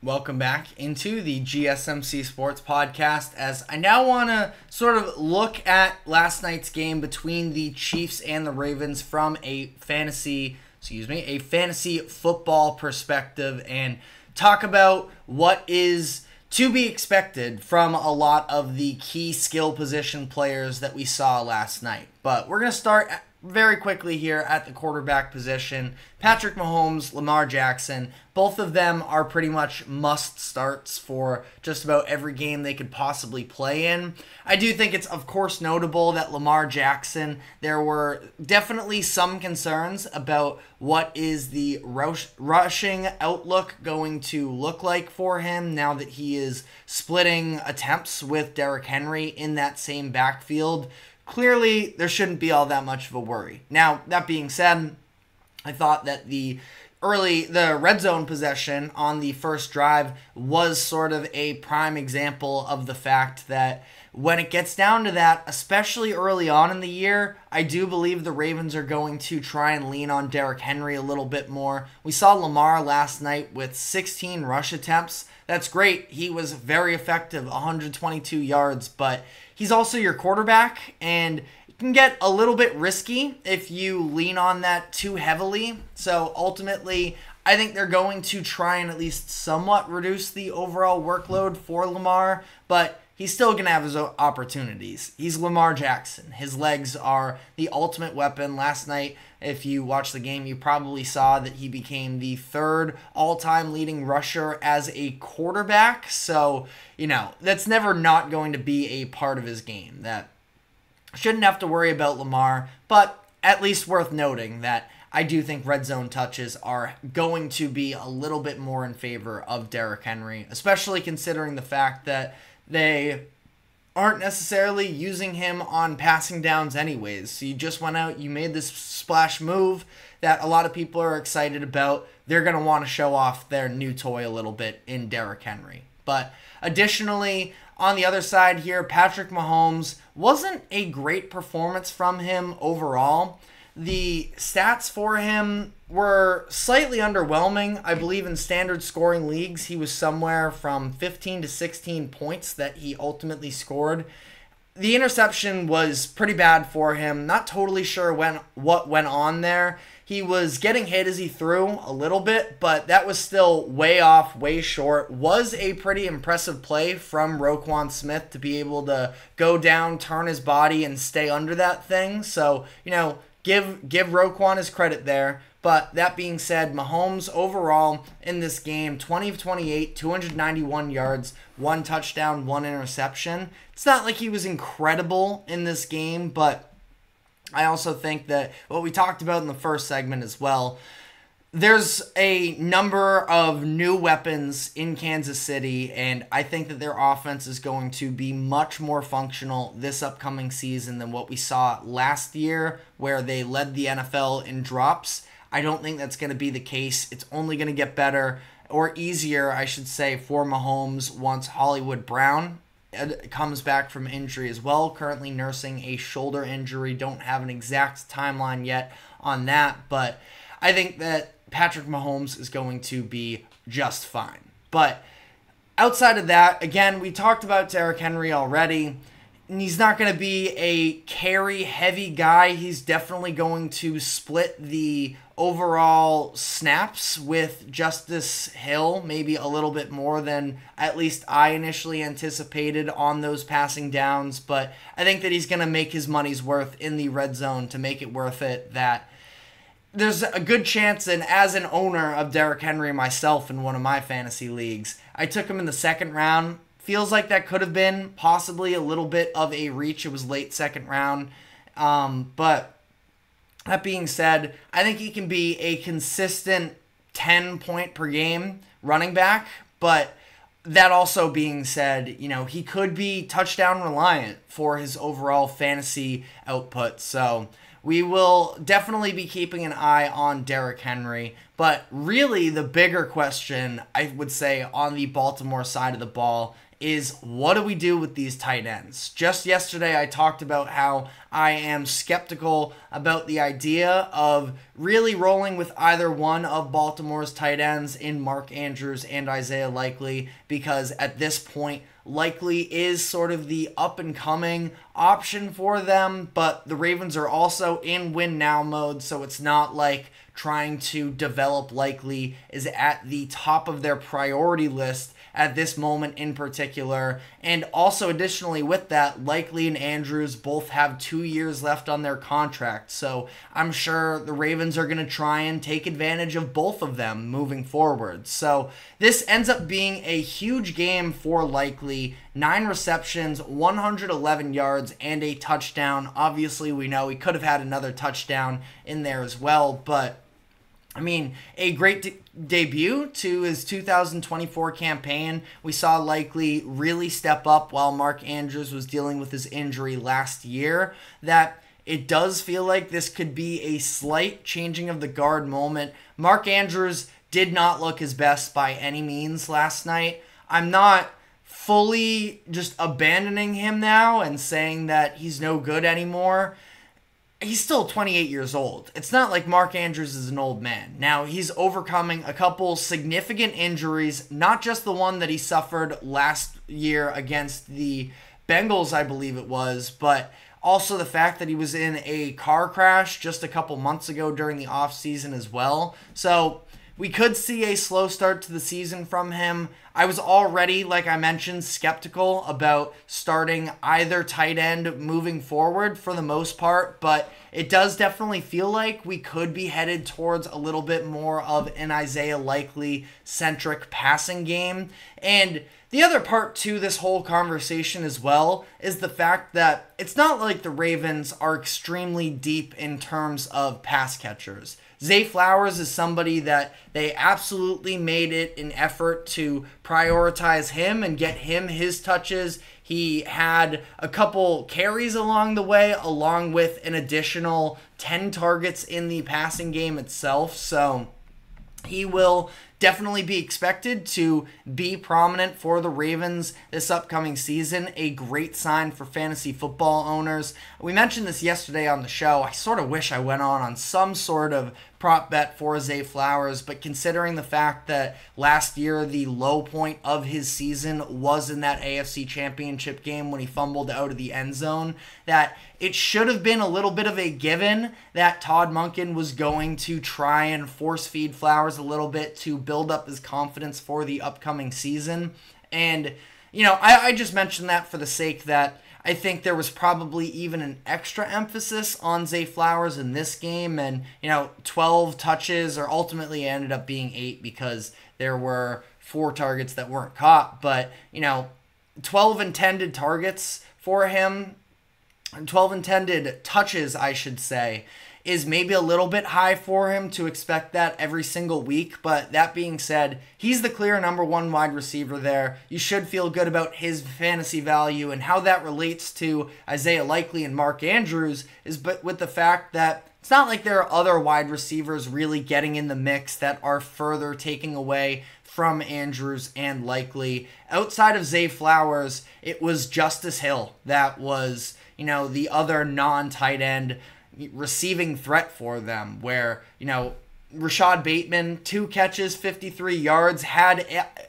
Welcome back into the GSMC Sports Podcast, as I now want to sort of look at last night's game between the Chiefs and the Ravens from a fantasy football perspective and talk about what is to be expected from a lot of the key skill position players that we saw last night. But we're going to start very quickly here at the quarterback position. Patrick Mahomes, Lamar Jackson, both of them are pretty much must starts for just about every game they could possibly play in. I do think it's of course notable that Lamar Jackson, there were definitely some concerns about what is the rushing outlook going to look like for him now that he is splitting attempts with Derrick Henry in that same backfield. Clearly, there shouldn't be all that much of a worry. Now, that being said, I thought that the red zone possession on the first drive was sort of a prime example of the fact that when it gets down to that, especially early on in the year, I do believe the Ravens are going to try and lean on Derrick Henry a little bit more. We saw Lamar last night with 16 rush attempts. That's great. He was very effective, 122 yards, but he's also your quarterback, and it can get a little bit risky if you lean on that too heavily. So ultimately, I think they're going to try and at least somewhat reduce the overall workload for Lamar, but he's still going to have his opportunities. He's Lamar Jackson. His legs are the ultimate weapon. Last night, if you watched the game, you probably saw that he became the third all-time leading rusher as a quarterback. So, that's never not going to be a part of his game. That shouldn't have to worry about Lamar, but at least worth noting that I do think red zone touches are going to be a little bit more in favor of Derrick Henry, especially considering the fact that they aren't necessarily using him on passing downs anyways. So you just went out, you made this splash move that a lot of people are excited about. They're going to want to show off their new toy a little bit in Derrick Henry. But additionally, on the other side here, Patrick Mahomes, wasn't a great performance from him overall. The stats for him were slightly underwhelming. I believe in standard scoring leagues, he was somewhere from 15 to 16 points that he ultimately scored. The interception was pretty bad for him. Not totally sure what went on there. He was getting hit as he threw a little bit, but that was still way off, way short. Was a pretty impressive play from Roquan Smith to be able to go down, turn his body, and stay under that thing. So, give Roquan his credit there. But that being said, Mahomes overall in this game, 20 of 28, 291 yards, 1 touchdown, 1 interception. It's not like he was incredible in this game, but I also think that what we talked about in the first segment as well, there's a number of new weapons in Kansas City, and I think that their offense is going to be much more functional this upcoming season than what we saw last year, where they led the NFL in drops. I don't think that's going to be the case. It's only going to get better, or easier, I should say, for Mahomes once Hollywood Brown comes back from injury as well, currently nursing a shoulder injury. Don't have an exact timeline yet on that, but I think that Patrick Mahomes is going to be just fine. But outside of that, again, we talked about Derrick Henry already, and he's not going to be a carry-heavy guy. He's definitely going to split the overall snaps with Justice Hill, maybe a little bit more than at least I initially anticipated on those passing downs. But I think that he's going to make his money's worth in the red zone to make it worth it. That there's a good chance, and as an owner of Derrick Henry myself in one of my fantasy leagues, I took him in the second round. Feels like that could have been possibly a little bit of a reach. It was late second round. But that being said, I think he can be a consistent 10-point per game running back. But that also being said, he could be touchdown reliant for his overall fantasy output. So we will definitely be keeping an eye on Derrick Henry. But really the bigger question, I would say, on the Baltimore side of the ball is what do we do with these tight ends? Just yesterday, I talked about how I am skeptical about the idea of really rolling with either one of Baltimore's tight ends in Mark Andrews and Isaiah Likely, because at this point, Likely is sort of the up-and-coming option for them, but the Ravens are also in win-now mode, so it's not like trying to develop Likely is at the top of their priority list at this moment in particular. And also additionally with that, Likely and Andrews both have 2 years left on their contract. So I'm sure the Ravens are going to try and take advantage of both of them moving forward. So this ends up being a huge game for Likely. 9 receptions, 111 yards, and a touchdown. Obviously, we know he could have had another touchdown in there as well, but I mean, a great debut to his 2024 campaign. We saw Likely really step up while Mark Andrews was dealing with his injury last year. That it does feel like this could be a slight changing of the guard moment. Mark Andrews did not look his best by any means last night. I'm not fully just abandoning him now and saying that he's no good anymore. He's still 28 years old. It's not like Mark Andrews is an old man. Now, he's overcoming a couple significant injuries, not just the one that he suffered last year against the Bengals, I believe it was, but also the fact that he was in a car crash just a couple months ago during the offseason as well. So we could see a slow start to the season from him. I was already, like I mentioned, skeptical about starting either tight end moving forward for the most part, but it does definitely feel like we could be headed towards a little bit more of an Isaiah Likely-centric passing game. And the other part to this whole conversation as well is the fact that it's not like the Ravens are extremely deep in terms of pass catchers. Zay Flowers is somebody that they absolutely made it an effort to prioritize him and get him his touches. He had a couple carries along the way, along with an additional 10 targets in the passing game itself. So he will definitely be expected to be prominent for the Ravens this upcoming season. A great sign for fantasy football owners. We mentioned this yesterday on the show. I sort of wish I went on some sort of prop bet for Zay Flowers, but considering the fact that last year the low point of his season was in that AFC Championship game when he fumbled out of the end zone, that it should have been a little bit of a given that Todd Monken was going to try and force feed Flowers a little bit to build up his confidence for the upcoming season. And, you know, I just mentioned that for the sake that I think there was probably even an extra emphasis on Zay Flowers in this game. And, 12 touches, or ultimately ended up being 8 because there were 4 targets that weren't caught. But, 12 intended targets for him, 12 intended touches, I should say, is maybe a little bit high for him to expect that every single week. But that being said, he's the clear number 1 wide receiver there. You should feel good about his fantasy value, and how that relates to Isaiah Likely and Mark Andrews is but with the fact that it's not like there are other wide receivers really getting in the mix that are further taking away from Andrews and Likely. Outside of Zay Flowers, it was Justice Hill that was, the other non-tight end receiving threat for them, where, Rashad Bateman, 2 catches, 53 yards, had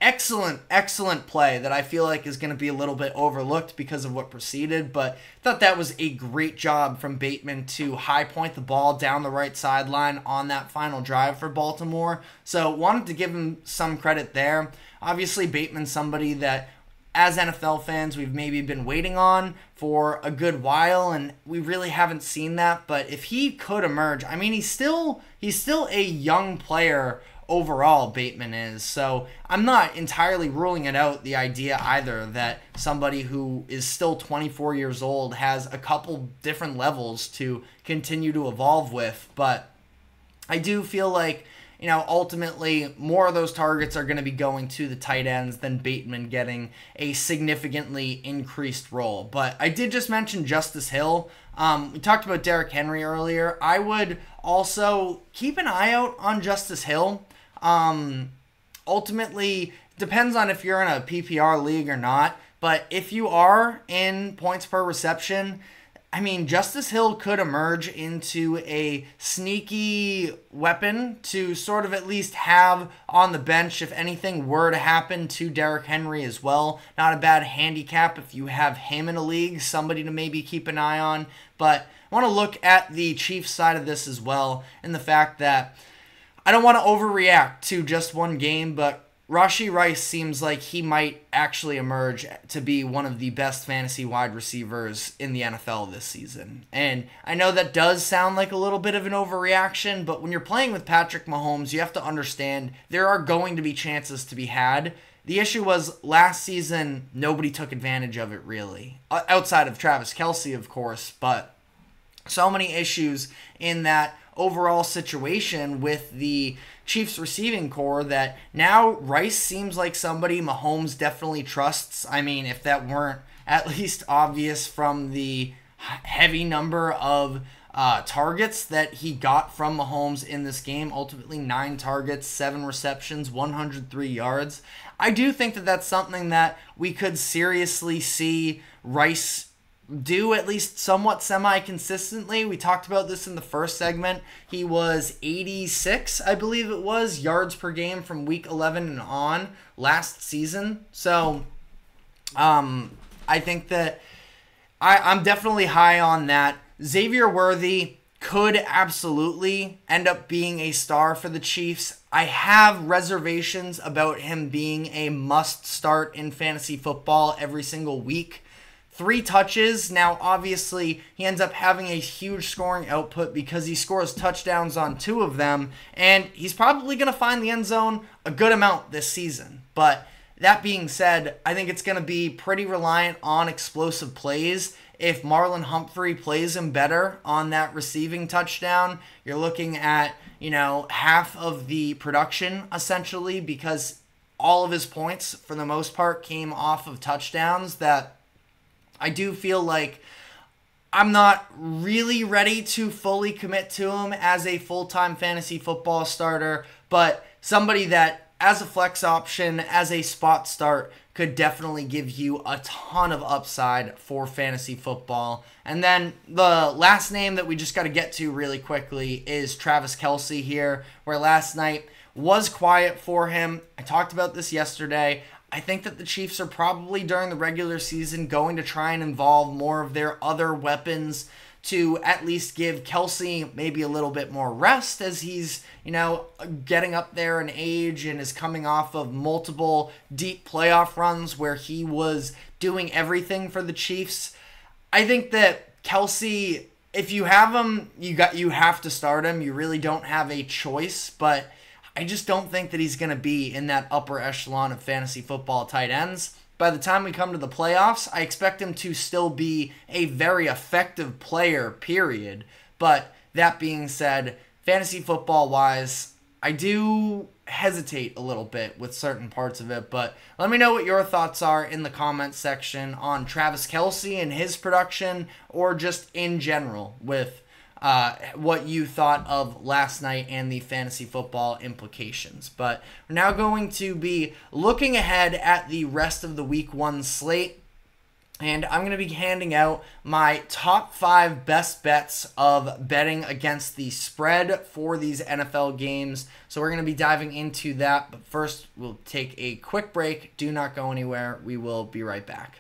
excellent play that I feel like is going to be a little bit overlooked because of what preceded, but I thought that was a great job from Bateman to high point the ball down the right sideline on that final drive for Baltimore. So wanted to give him some credit there. Obviously, Bateman's somebody that, as NFL fans, we've maybe been waiting on for a good while, and we really haven't seen that. But if he could emerge, I mean, he's still a young player overall, Bateman is. So I'm not entirely ruling it out, the idea either, that somebody who is still 24 years old has a couple different levels to continue to evolve with. But I do feel like, ultimately, more of those targets are going to be going to the tight ends than Bateman getting a significantly increased role. But I did just mention Justice Hill. We talked about Derrick Henry earlier. I would also keep an eye out on Justice Hill. Ultimately, depends on if you're in a PPR league or not, but if you are in points per reception, I mean, Justice Hill could emerge into a sneaky weapon to sort of at least have on the bench if anything were to happen to Derrick Henry as well. Not a bad handicap if you have him in a league, somebody to maybe keep an eye on. But I want to look at the Chiefs side of this as well, and the fact that I don't want to overreact to just one game, but Rashee Rice seems like he might actually emerge to be one of the best fantasy wide receivers in the NFL this season. And I know that does sound like a little bit of an overreaction, but when you're playing with Patrick Mahomes, you have to understand there are going to be chances to be had. The issue was last season, nobody took advantage of it really. Outside of Travis Kelce, of course, but so many issues in that overall situation with the Chiefs receiving core that now Rice seems like somebody Mahomes definitely trusts. I mean, if that weren't at least obvious from the heavy number of targets that he got from Mahomes in this game, ultimately 9 targets, 7 receptions, 103 yards. I do think that that's something that we could seriously see Rice do at least somewhat semi-consistently. We talked about this in the first segment. He was 86, I believe it was, yards per game from week 11 and on last season. So I think that I'm definitely high on that. Xavier Worthy could absolutely end up being a star for the Chiefs. I have reservations about him being a must start in fantasy football every single week. 3 touches. Now, obviously, he ends up having a huge scoring output because he scores touchdowns on 2 of them, and he's probably going to find the end zone a good amount this season. But that being said, I think it's going to be pretty reliant on explosive plays. If Marlon Humphrey plays him better on that receiving touchdown, you're looking at, half of the production, essentially, because all of his points, for the most part, came off of touchdowns that I do feel like I'm not really ready to fully commit to him as a full-time fantasy football starter, but somebody that, as a flex option, as a spot start, could definitely give you a ton of upside for fantasy football. And then the last name that we just got to get to really quickly is Travis Kelce here, where last night was quiet for him. I talked about this yesterday. I think that the Chiefs are probably during the regular season going to try and involve more of their other weapons to at least give Kelce maybe a little bit more rest as he's, getting up there in age and is coming off of multiple deep playoff runs where he was doing everything for the Chiefs. I think that Kelce, if you have him, you have to start him. You really don't have a choice, but I just don't think that he's going to be in that upper echelon of fantasy football tight ends. By the time we come to the playoffs, I expect him to still be a very effective player, period. But that being said, fantasy football-wise, I do hesitate a little bit with certain parts of it. But let me know what your thoughts are in the comments section on Travis Kelce and his production, or just in general with what you thought of last night and the fantasy football implications. But we're now going to be looking ahead at the rest of the week 1 slate, and I'm going to be handing out my top 5 best bets of betting against the spread for these NFL games. So we're going to be diving into that, but first we'll take a quick break. Do not go anywhere. We will be right back.